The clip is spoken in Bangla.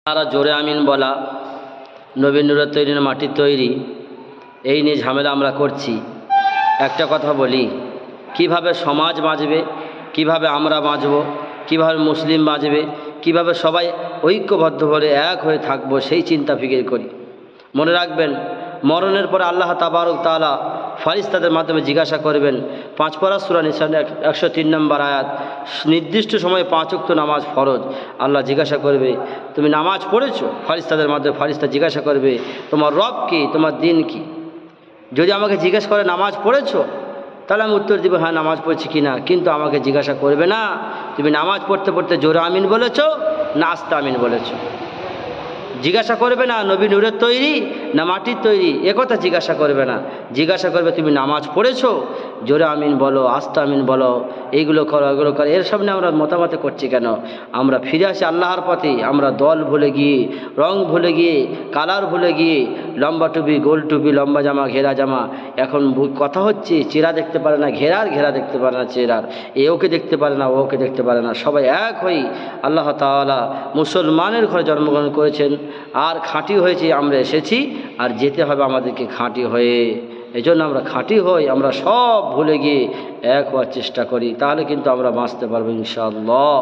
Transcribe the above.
তারা জোরে আমিন বলা, নবী নূরের তৈরি না মাটির তৈরি, এই নিয়ে ঝামেলা আমরা করছি। একটা কথা বলি, কিভাবে সমাজ বাঁচবে, কিভাবে আমরা বাঁচব, কিভাবে মুসলিম বাঁচবে, কিভাবে সবাই ঐক্যবদ্ধভাবে এক হয়ে থাকবো, সেই চিন্তা ফিকির করি। মনে রাখবেন, মরণের পরে আল্লাহ তাবারক তাআলা ফারিস্তাদের মাধ্যমে জিজ্ঞাসা করবেন। 5 পারা সূরা নিসা 103 নম্বর আয়াত, নির্দিষ্ট সময়ে 5 ওয়াক্ত নামাজ ফরজ। আল্লাহ জিজ্ঞাসা করবে, তুমি নামাজ পড়েছো? ফারিস্তাদের মাধ্যমে ফারিস্তা জিজ্ঞাসা করবে, তোমার রব কি, তোমার দিন কি? যদি আমাকে জিজ্ঞাসা করে নামাজ পড়েছো, তাহলে আমি উত্তর দিব হ্যাঁ নামাজ পড়ছি কি না। কিন্তু আমাকে জিজ্ঞাসা করবে না তুমি নামাজ পড়তে পড়তে জোরে আমিন বলেছো না আস্তে আমিন বলেছো। জিজ্ঞাসা করবে না নবী নূরের তৈরি না মাটির তৈরি, একথা জিজ্ঞাসা করবে না। জিজ্ঞাসা করবে তুমি নামাজ পড়েছো, জোরে আমিন বলো, আস্তে আমিন বলো, এইগুলো করো এগুলো করো। এর সামনে আমরা মতামত করছি কেন? আমরা ফিরে আসি আল্লাহর পথে। আমরা দল ভুলে গিয়ে, রং ভুলে গিয়ে, কালার ভুলে গিয়ে, লম্বা টুপি, গোল টুপি, লম্বা জামা, ঘেরা জামা। এখন কথা হচ্ছে চেহারা দেখতে পারে না ঘেরার, ঘেরা দেখতে পারে না চেহারার, এ ওকে দেখতে পারে না, ওকে দেখতে পারে না। সবাই এক হই। আল্লাহ তাআলা মুসলমানের ঘরে জন্মগ্রহণ করেছেন, আর খাঁটি হয়েছে আমরা এসেছি, আর যেতে হবে আমাদেরকে খাঁটি হয়ে। এই জন্য আমরা খাঁটি হই, আমরা সব ভুলে গিয়ে এক হওয়ার চেষ্টা করি, তাহলে কিন্তু আমরা বাঁচতে পারবো ইনশাআল্লাহ।